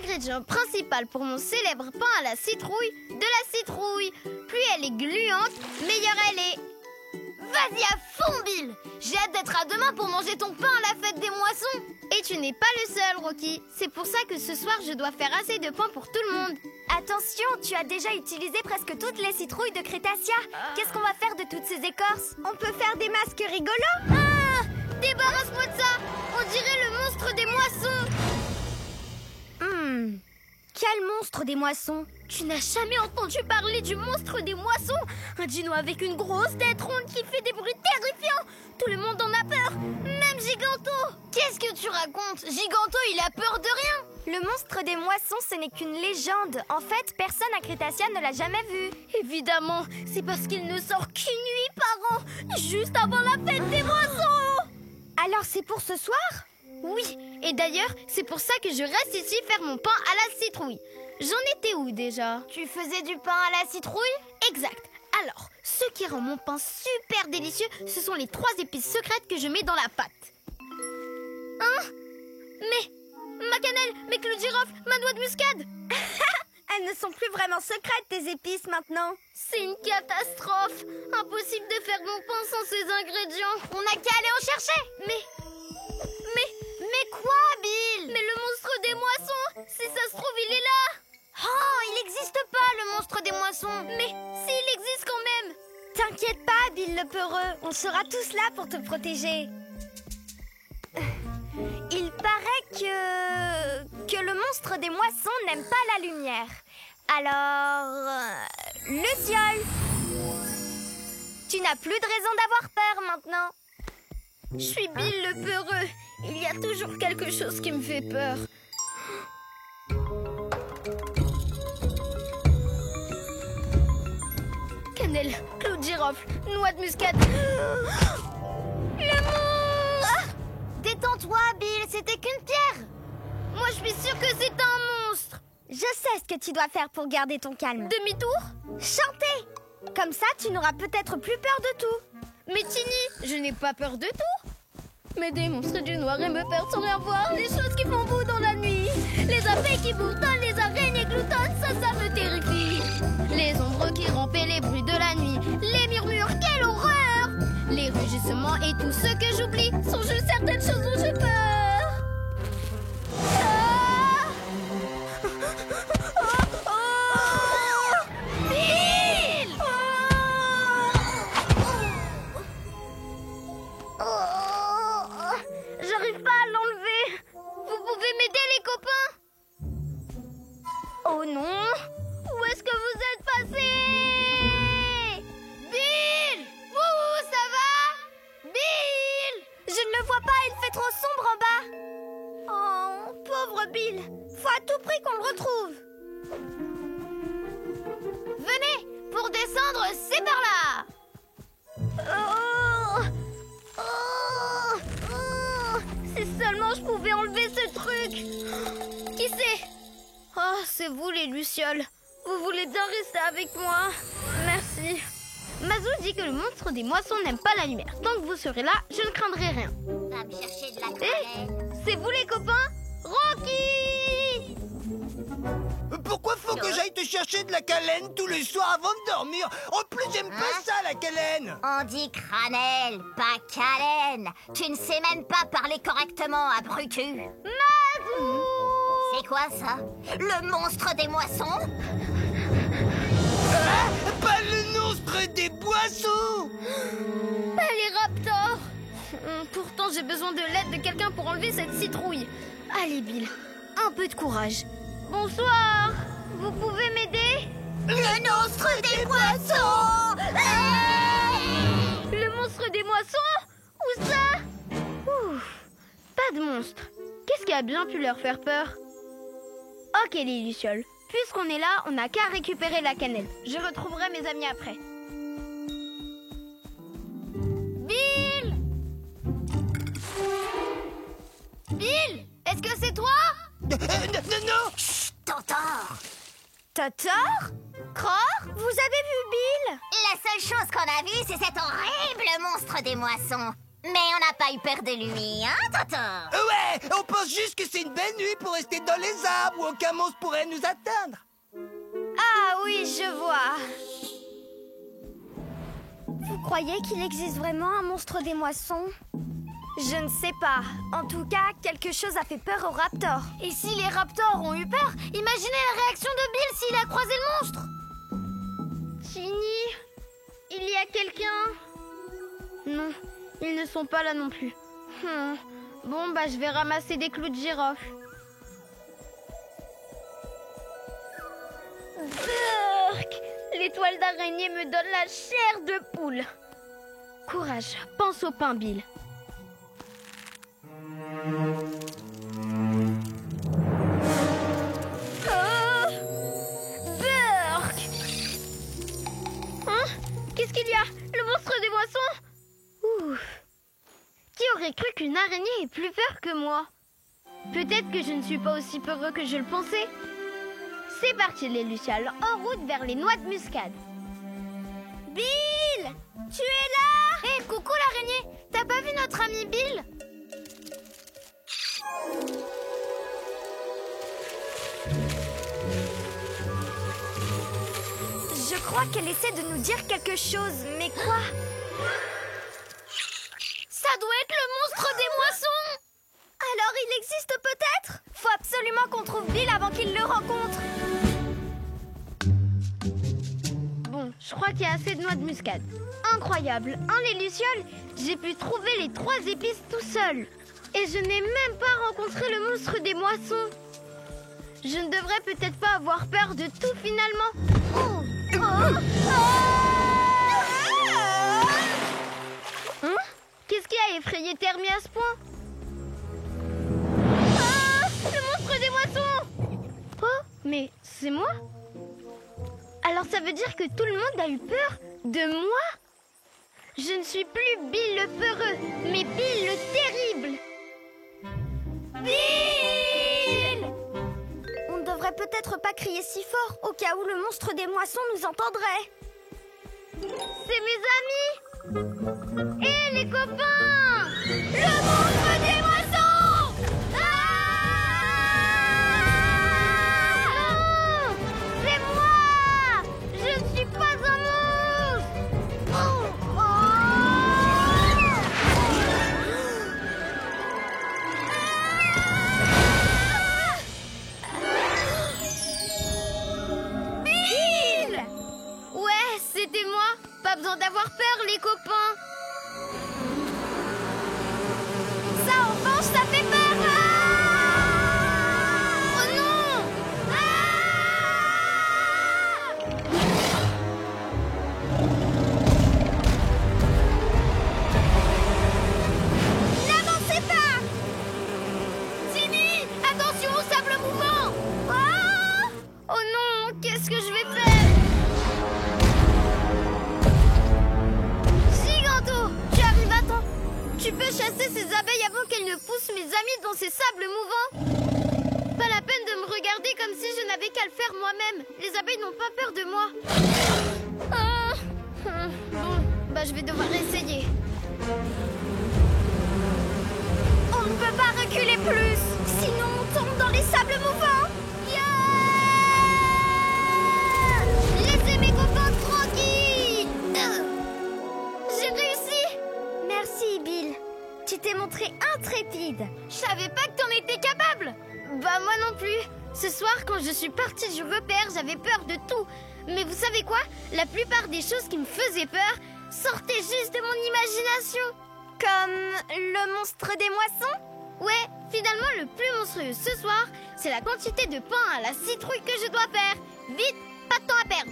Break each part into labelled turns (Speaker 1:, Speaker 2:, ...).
Speaker 1: l'ingrédient principal pour mon célèbre pain à la citrouille, de la citrouille. Plus elle est gluante, meilleure elle est.
Speaker 2: Vas-y à fond, Bill! J'ai hâte d'être à demain pour manger ton pain à la fête des moissons.
Speaker 1: Et tu n'es pas le seul, Rocky. C'est pour ça que ce soir, je dois faire assez de pain pour tout le monde.
Speaker 3: Attention, tu as déjà utilisé presque toutes les citrouilles de Crétacea. Qu'est-ce qu'on va faire de toutes ces écorces?
Speaker 4: On peut faire des masques rigolos.
Speaker 1: Ah! Débarrasse-moi de ça! On dirait le monstre des moissons.
Speaker 3: Quel monstre des moissons?
Speaker 1: Tu n'as jamais entendu parler du monstre des moissons? Un dino avec une grosse tête ronde qui fait des bruits terrifiants. Tout le monde en a peur, même Giganto.
Speaker 2: Qu'est-ce que tu racontes? Giganto, il a peur de rien.
Speaker 3: Le monstre des moissons, ce n'est qu'une légende. En fait, personne à Crétacea ne l'a jamais vu.
Speaker 1: Évidemment, c'est parce qu'il ne sort qu'une nuit par an, juste avant la fête des moissons.
Speaker 3: Alors c'est pour ce soir?
Speaker 1: Oui, et d'ailleurs, c'est pour ça que je reste ici faire mon pain à la citrouille. J'en étais où déjà?
Speaker 2: Tu faisais du pain à la citrouille?
Speaker 1: Exact. Alors, ce qui rend mon pain super délicieux, ce sont les 3 épices secrètes que je mets dans la pâte. Hein? Mais ma cannelle, mes clous de girofle, ma noix de muscade.
Speaker 4: Elles ne sont plus vraiment secrètes, tes épices, maintenant.
Speaker 1: C'est une catastrophe. Impossible de faire mon pain sans ces ingrédients.
Speaker 2: On n'a qu'à aller en chercher. Mais quoi, Bill?
Speaker 1: Mais le monstre des moissons, si ça se trouve, il est là.
Speaker 2: Oh, il n'existe pas, le monstre des moissons.
Speaker 1: Mais s'il existe quand même.
Speaker 4: T'inquiète pas, Bill le peureux. On sera tous là pour te protéger.
Speaker 3: Il paraît que le monstre des moissons n'aime pas la lumière. Alors, Luciole, tu n'as plus de raison d'avoir peur maintenant.
Speaker 1: Je suis Bill le peureux. Il y a toujours quelque chose qui me fait peur. Cannelle, clou de girofle, noix de muscade. Le monstre!
Speaker 2: Détends-toi, Bill, c'était qu'une pierre.
Speaker 1: Moi, je suis sûre que c'est un monstre.
Speaker 4: Je sais ce que tu dois faire pour garder ton calme.
Speaker 1: Demi-tour?
Speaker 4: Chanter! Comme ça, tu n'auras peut-être plus peur de tout.
Speaker 1: Mais Tini, je n'ai pas peur de tout. Mais des monstres du noir et me perdent sans rien voir. Les choses qui font bout dans la nuit. Les abeilles qui bourdonnent, les araignées gloutonnent, ça me terrifie. Les ombres qui rampent et les bruits de la nuit. Les murmures, quelle horreur! Les rugissements et tout ce que j'oublie sont juste certaines choses dont j'ai peur. Ah! Bill! J'arrive pas à l'enlever. Vous pouvez m'aider, les copains? Oh non! Où est-ce que vous êtes passés? Bill! Wouhou, ça va? Bill!
Speaker 3: Je ne le vois pas, il fait trop sombre en bas.
Speaker 4: Oh, pauvre Bill. Faut à tout prix qu'on le retrouve.
Speaker 2: Venez, pour descendre, c'est par là.
Speaker 1: Si seulement je pouvais enlever ce truc. Qui c'est? Oh, c'est vous les lucioles. Vous voulez bien rester avec moi? Merci. Mazou dit que le monstre des moissons n'aime pas la lumière. Tant que vous serez là, je ne craindrai rien.
Speaker 2: Va me chercher de la
Speaker 1: C'est vous les copains? Rocky!
Speaker 5: Pourquoi faut que j'aille te chercher de la câlène tous les soirs avant de dormir? En plus, j'aime pas ça, la câlène.
Speaker 2: On dit cranelle, pas câlène. Tu ne sais même pas parler correctement, abrutu.
Speaker 1: Mazou!
Speaker 2: C'est quoi ça? Le monstre des moissons?
Speaker 5: Pas le monstre des boissons.
Speaker 1: Les raptors! Pourtant, j'ai besoin de l'aide de quelqu'un pour enlever cette citrouille. Allez, Bill, un peu de courage. Bonsoir! Vous pouvez m'aider?
Speaker 2: Le monstre des moissons!
Speaker 1: Le monstre des moissons? Où ça? Ouf, pas de monstre. Qu'est-ce qui a bien pu leur faire peur? Ok, les lucioles. Puisqu'on est là, on n'a qu'à récupérer la cannelle. Je retrouverai mes amis après.
Speaker 2: Bill! Bill! Est-ce que c'est toi?
Speaker 5: Non.
Speaker 2: Chut, Totor!
Speaker 4: Totor? Crore? Vous avez vu Bill?
Speaker 2: La seule chose qu'on a vue, c'est cet horrible monstre des moissons. Mais on n'a pas eu peur de lui, hein, Toto?
Speaker 5: Ouais, on pense juste que c'est une belle nuit pour rester dans les arbres où aucun monstre pourrait nous atteindre.
Speaker 3: Ah oui, je vois. Vous croyez qu'il existe vraiment un monstre des moissons? Je ne sais pas. En tout cas, quelque chose a fait peur aux raptors.
Speaker 1: Et si les raptors ont eu peur, imaginez la réaction de Bill s'il a croisé le monstre. Ginny, il y a quelqu'un? Non, ils ne sont pas là non plus. Bon, bah je vais ramasser des clous de girofle. Burk! L'étoile d'araignée me donne la chair de poule. Courage, pense au pain, Bill. Burk! Hein? Qu'est-ce qu'il y a? Le monstre des moissons? Ouf! Qui aurait cru qu'une araignée ait plus peur que moi? Peut-être que je ne suis pas aussi peureux que je le pensais. C'est parti les lucioles, en route vers les noix de muscade. Bill! Tu es là? Hé, coucou l'araignée! T'as pas vu notre ami Bill?
Speaker 3: Je crois qu'elle essaie de nous dire quelque chose, mais quoi?
Speaker 1: Ça doit être le monstre des moissons!
Speaker 3: Alors il existe peut-être? Faut absolument qu'on trouve Bill avant qu'il le rencontre.
Speaker 1: Bon, je crois qu'il y a assez de noix de muscade. Incroyable! En les lucioles, j'ai pu trouver les 3 épices tout seul. Et je n'ai même pas rencontré le monstre des moissons. Je ne devrais peut-être pas avoir peur de tout finalement. Hein? Qu'est-ce qui a effrayé Thermi à ce point? Le monstre des moissons! Oh, mais c'est moi? Alors ça veut dire que tout le monde a eu peur de moi? Je ne suis plus Bill le peureux, mais Bill le terrible. Bill!
Speaker 3: On ne devrait peut-être pas crier si fort, au cas où le monstre des moissons nous entendrait.
Speaker 1: C'est mes amis! Hé les copains! Le monstre des moissons! Non! C'est moi! Je ne suis pas un monstre! Bill! Ouais, c'était moi! Pas besoin d'avoir peur, les copains!
Speaker 3: Ça, en revanche, ça fait peur!
Speaker 1: Oh non!
Speaker 3: N'avancez pas!
Speaker 1: Timmy! Attention au sable mouvant! Oh non! Qu'est-ce que je vais faire? Giganto! Tu arrives à temps! Tu peux chasser ces abeilles avant qu'elles ne poussent mes amis dans ces sables mouvants? Pas la peine de me regarder comme si je n'avais qu'à le faire moi-même. Les abeilles n'ont pas peur de moi. Bon, bah je vais devoir essayer.
Speaker 3: On ne peut pas reculer plus, sinon on tombe dans les sables mouvants.
Speaker 1: Laissez mes copains tranquilles! J'ai réussi!
Speaker 3: Merci, Bill. Tu t'es montré intrépide.
Speaker 1: Je savais pas que t'en étais capable! Bah moi non plus. Ce soir, quand je suis partie du repère, j'avais peur de tout. Mais vous savez quoi? La plupart des choses qui me faisaient peur sortaient juste de mon imagination.
Speaker 3: Comme le monstre des moissons?
Speaker 1: Ouais, finalement le plus monstrueux ce soir, c'est la quantité de pain à la citrouille que je dois faire. Vite, pas de temps à perdre.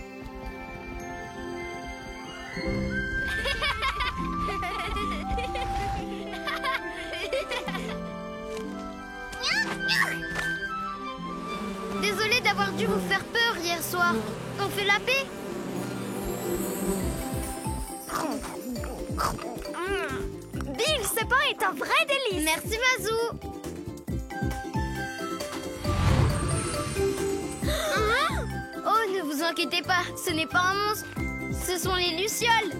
Speaker 1: Désolée d'avoir dû vous faire peur hier soir. On fait la paix?
Speaker 3: Bill, ce pain est un vrai délice.
Speaker 1: Merci Mazou. Oh, ne vous inquiétez pas, ce n'est pas un monstre. Ce sont les lucioles.